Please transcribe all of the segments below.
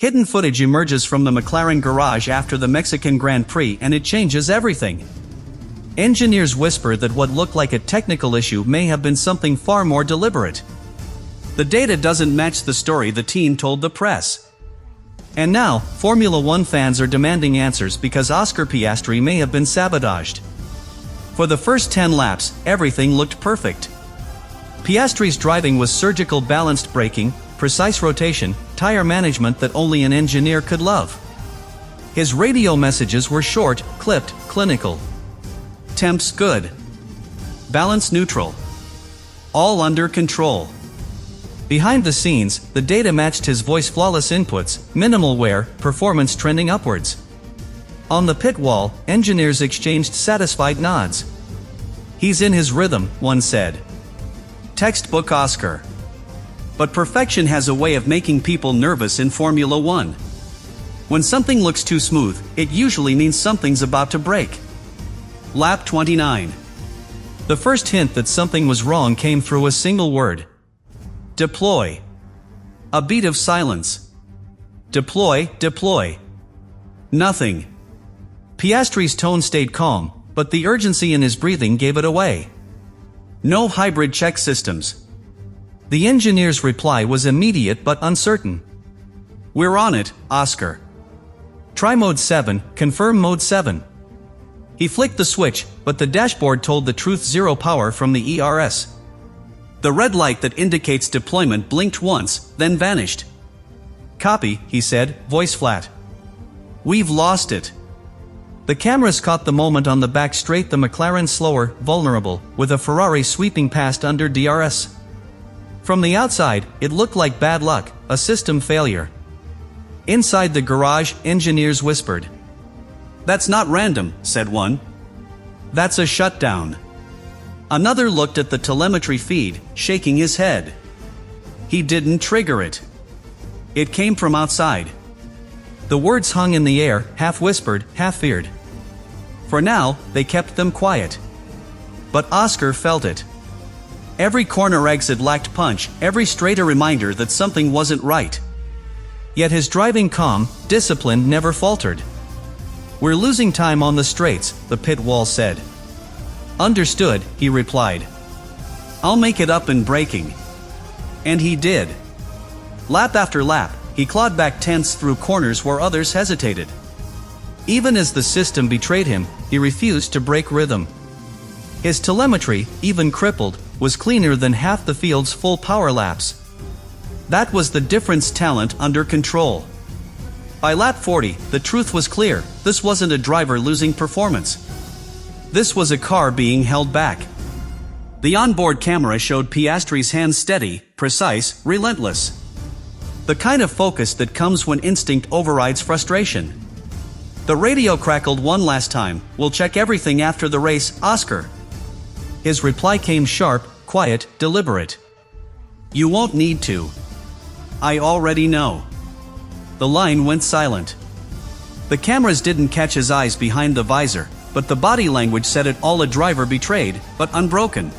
Hidden footage emerges from the McLaren garage after the Mexican Grand Prix and it changes everything. Engineers whisper that what looked like a technical issue may have been something far more deliberate. The data doesn't match the story the team told the press. And now, Formula One fans are demanding answers because Oscar Piastri may have been sabotaged. For the first 10 laps, everything looked perfect. Piastri's driving was surgical balanced braking, precise rotation, tire management that only an engineer could love. His radio messages were short, clipped, clinical. Temps good. Balance neutral. All under control. Behind the scenes, the data matched his voice flawless inputs, minimal wear, performance trending upwards. On the pit wall, engineers exchanged satisfied nods. He's in his rhythm, one said. Textbook Oscar. But perfection has a way of making people nervous in Formula One. When something looks too smooth, it usually means something's about to break. Lap 29. The first hint that something was wrong came through a single word. Deploy. A beat of silence. Deploy, deploy. Nothing. Piastri's tone stayed calm, but the urgency in his breathing gave it away. No hybrid check systems. The engineer's reply was immediate but uncertain. We're on it, Oscar. Try mode 7, confirm mode 7. He flicked the switch, but the dashboard told the truth: zero power from the ERS. The red light that indicates deployment blinked once, then vanished. Copy, he said, voice flat. We've lost it. The cameras caught the moment on the back straight, the McLaren slower, vulnerable, with a Ferrari sweeping past under DRS. From the outside, it looked like bad luck, a system failure. Inside the garage, engineers whispered. That's not random, said one. That's a shutdown. Another looked at the telemetry feed, shaking his head. He didn't trigger it. It came from outside. The words hung in the air, half whispered, half feared. For now, they kept them quiet. But Oscar felt it. Every corner exit lacked punch, every straight a reminder that something wasn't right. Yet his driving calm, discipline never faltered. We're losing time on the straights, the pit wall said. Understood, he replied. I'll make it up in braking. And he did. Lap after lap, he clawed back tenths through corners where others hesitated. Even as the system betrayed him, he refused to break rhythm. His telemetry, even crippled, was cleaner than half the field's full power laps. That was the difference: talent under control. By lap 40, the truth was clear: this wasn't a driver losing performance. This was a car being held back. The onboard camera showed Piastri's hands steady, precise, relentless. The kind of focus that comes when instinct overrides frustration. The radio crackled one last time. We'll check everything after the race, Oscar. His reply came sharp, quiet, deliberate. You won't need to. I already know. The line went silent. The cameras didn't catch his eyes behind the visor, but the body language said it all: a driver betrayed, but unbroken.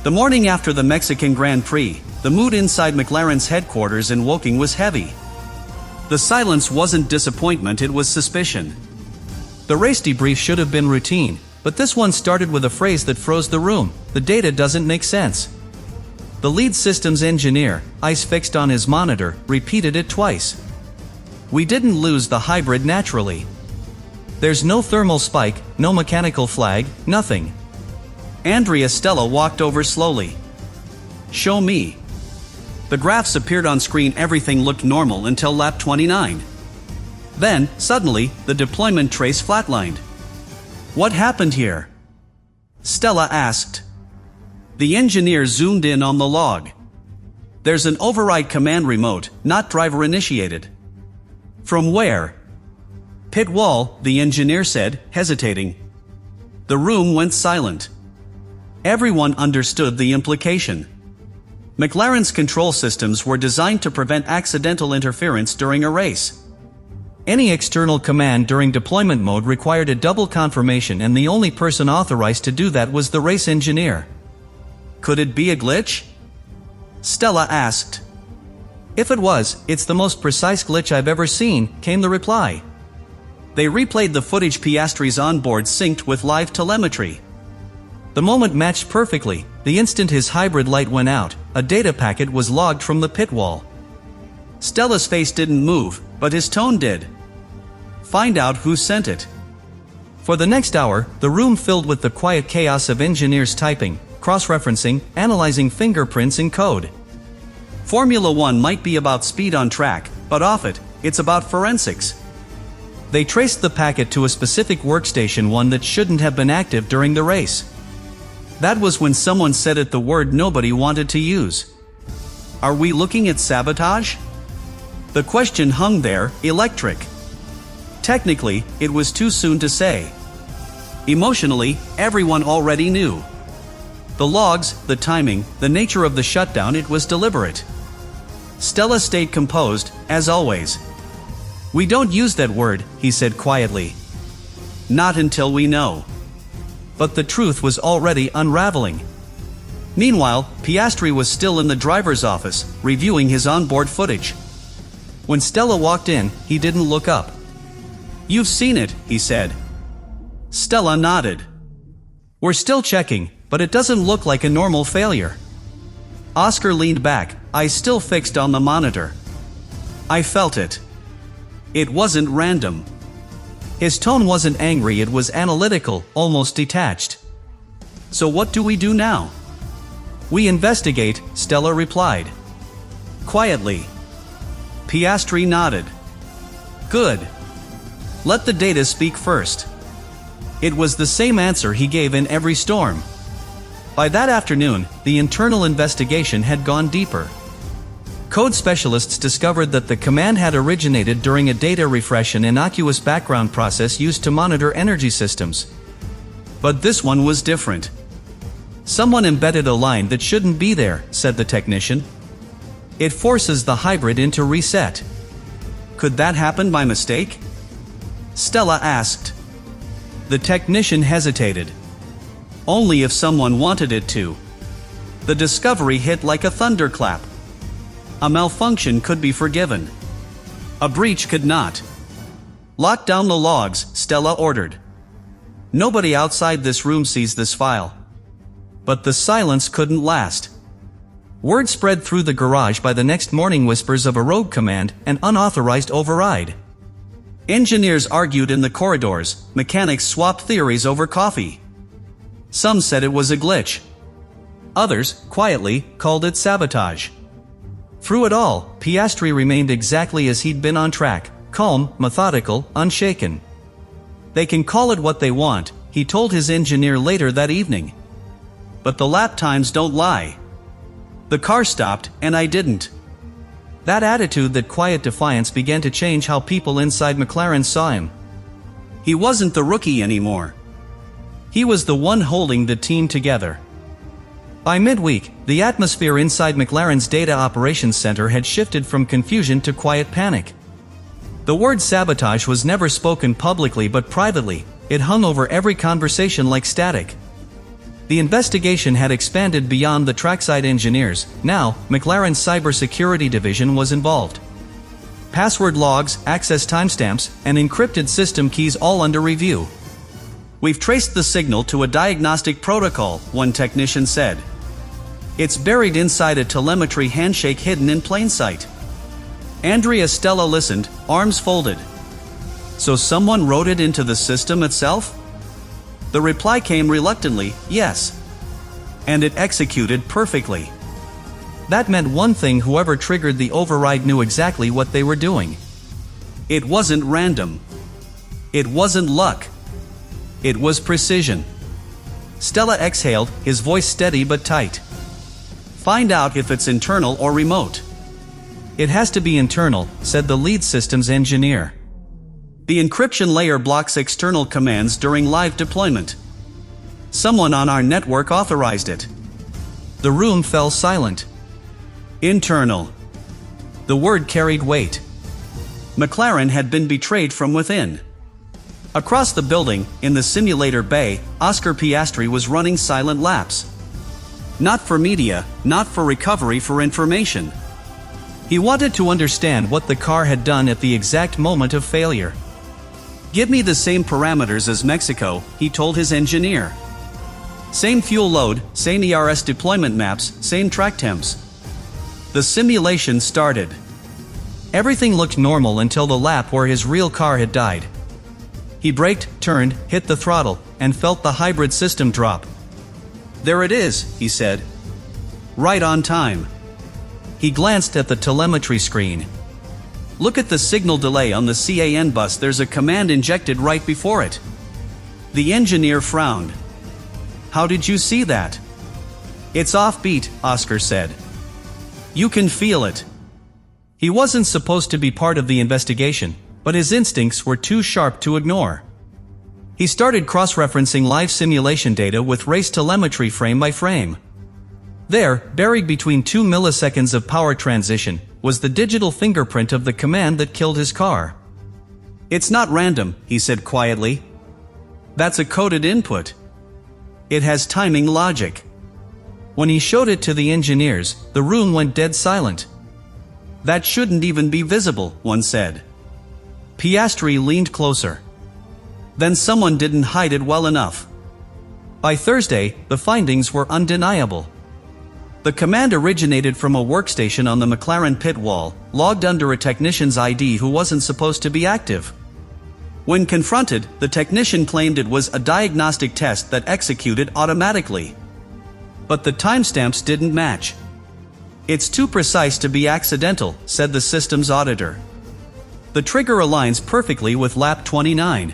The morning after the Mexican Grand Prix, the mood inside McLaren's headquarters in Woking was heavy. The silence wasn't disappointment, it was suspicion. The race debrief should have been routine, but this one started with a phrase that froze the room: the data doesn't make sense. The lead systems engineer, eyes fixed on his monitor, repeated it twice. We didn't lose the hybrid naturally. There's no thermal spike, no mechanical flag, nothing. Andrea Stella walked over slowly. Show me. The graphs appeared on screen. Everything looked normal until lap 29. Then, suddenly, the deployment trace flatlined. What happened here? Stella asked. The engineer zoomed in on the log. There's an override command remote, not driver initiated. From where? Pit wall, the engineer said, hesitating. The room went silent. Everyone understood the implication. McLaren's control systems were designed to prevent accidental interference during a race. Any external command during deployment mode required a double confirmation, and the only person authorized to do that was the race engineer. Could it be a glitch? Stella asked. If it was, it's the most precise glitch I've ever seen, came the reply. They replayed the footage. Piastri's onboard synced with live telemetry. The moment matched perfectly. The instant his hybrid light went out, a data packet was logged from the pit wall. Stella's face didn't move, but his tone did. Find out who sent it. For the next hour, the room filled with the quiet chaos of engineers typing, cross-referencing, analyzing fingerprints and code. Formula One might be about speed on track, but off it, it's about forensics. They traced the packet to a specific workstation, one that shouldn't have been active during the race. That was when someone said it, the word nobody wanted to use. Are we looking at sabotage? The question hung there, electric. Technically, it was too soon to say. Emotionally, everyone already knew. The logs, the timing, the nature of the shutdown, it was deliberate. Stella stayed composed, as always. We don't use that word, he said quietly. Not until we know. But the truth was already unraveling. Meanwhile, Piastri was still in the driver's office, reviewing his onboard footage. When Stella walked in, he didn't look up. You've seen it, he said. Stella nodded. We're still checking, but it doesn't look like a normal failure. Oscar leaned back, eyes still fixed on the monitor. I felt it. It wasn't random. His tone wasn't angry, it was analytical, almost detached. So what do we do now? We investigate, Stella replied. Quietly. Piastri nodded. Good. Let the data speak first. It was the same answer he gave in every storm. By that afternoon, the internal investigation had gone deeper. Code specialists discovered that the command had originated during a data refresh, an innocuous background process used to monitor energy systems. But this one was different. Someone embedded a line that shouldn't be there, said the technician. It forces the hybrid into reset. Could that happen by mistake? Stella asked. The technician hesitated. Only if someone wanted it to. The discovery hit like a thunderclap. A malfunction could be forgiven. A breach could not. Lock down the logs, Stella ordered. Nobody outside this room sees this file. But the silence couldn't last. Word spread through the garage by the next morning, whispers of a rogue command, an unauthorized override. Engineers argued in the corridors, mechanics swapped theories over coffee. Some said it was a glitch. Others, quietly, called it sabotage. Through it all, Piastri remained exactly as he'd been on track, calm, methodical, unshaken. They can call it what they want, he told his engineer later that evening. But the lap times don't lie. The car stopped, and I didn't. That attitude, that quiet defiance, began to change how people inside McLaren saw him. He wasn't the rookie anymore. He was the one holding the team together. By midweek, the atmosphere inside McLaren's data operations center had shifted from confusion to quiet panic. The word sabotage was never spoken publicly, but privately, it hung over every conversation like static. The investigation had expanded beyond the trackside engineers. Now, McLaren's cybersecurity division was involved. Password logs, access timestamps, and encrypted system keys all under review. We've traced the signal to a diagnostic protocol, one technician said. It's buried inside a telemetry handshake hidden in plain sight. Andrea Stella listened, arms folded. So someone wrote it into the system itself? The reply came reluctantly, yes. And it executed perfectly. That meant one thing: whoever triggered the override knew exactly what they were doing. It wasn't random. It wasn't luck. It was precision. Stella exhaled, his voice steady but tight. Find out if it's internal or remote. It has to be internal, said the lead systems engineer. The encryption layer blocks external commands during live deployment. Someone on our network authorized it. The room fell silent. Internal. The word carried weight. McLaren had been betrayed from within. Across the building, in the simulator bay, Oscar Piastri was running silent laps. Not for media, not for recovery, for information. He wanted to understand what the car had done at the exact moment of failure. "Give me the same parameters as Mexico," he told his engineer. "Same fuel load, same ERS deployment maps, same track temps." The simulation started. Everything looked normal until the lap where his real car had died. He braked, turned, hit the throttle, and felt the hybrid system drop. "There it is," he said. "Right on time." He glanced at the telemetry screen. "Look at the signal delay on the CAN bus. There's a command injected right before it." The engineer frowned. "How did you see that?" "It's offbeat," Oscar said. "You can feel it." He wasn't supposed to be part of the investigation, but his instincts were too sharp to ignore. He started cross-referencing live simulation data with race telemetry frame by frame. There, buried between 2 milliseconds of power transition, was the digital fingerprint of the command that killed his car. "It's not random," he said quietly. "That's a coded input. It has timing logic." When he showed it to the engineers, the room went dead silent. "That shouldn't even be visible," one said. Piastri leaned closer. "Then someone didn't hide it well enough." By Thursday, the findings were undeniable. The command originated from a workstation on the McLaren pit wall, logged under a technician's ID who wasn't supposed to be active. When confronted, the technician claimed it was a diagnostic test that executed automatically. But the timestamps didn't match. "It's too precise to be accidental," said the system's auditor. "The trigger aligns perfectly with lap 29.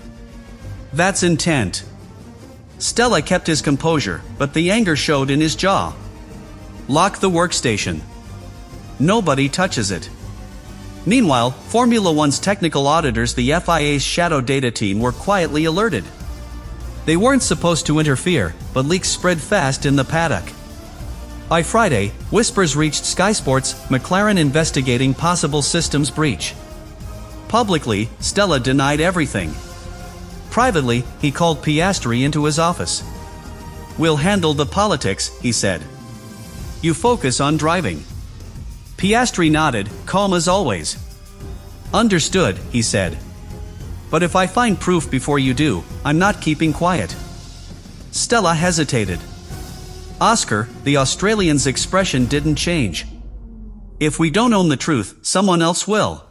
That's intent." Stella kept his composure, but the anger showed in his jaw. "Lock the workstation. Nobody touches it." Meanwhile, Formula One's technical auditors, the FIA's shadow data team, were quietly alerted. They weren't supposed to interfere, but leaks spread fast in the paddock. By Friday, whispers reached Sky Sports, McLaren investigating possible systems breach. Publicly, Stella denied everything. Privately, he called Piastri into his office. "We'll handle the politics," he said. "You focus on driving." Piastri nodded, calm as always. "Understood," he said. "But if I find proof before you do, I'm not keeping quiet." Stella hesitated. "Oscar," the Australian's expression didn't change. "If we don't own the truth, someone else will."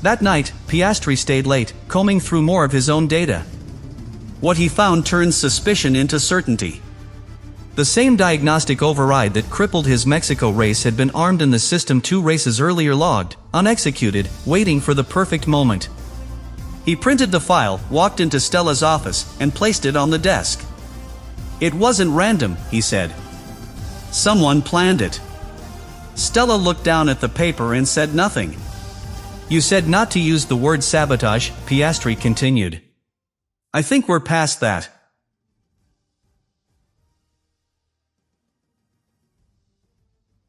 That night, Piastri stayed late, combing through more of his own data. What he found turned suspicion into certainty. The same diagnostic override that crippled his Mexico race had been armed in the system 2 races earlier, logged, unexecuted, waiting for the perfect moment. He printed the file, walked into Stella's office, and placed it on the desk. "It wasn't random," he said. "Someone planned it." Stella looked down at the paper and said nothing. "You said not to use the word sabotage," Piastri continued. "I think we're past that."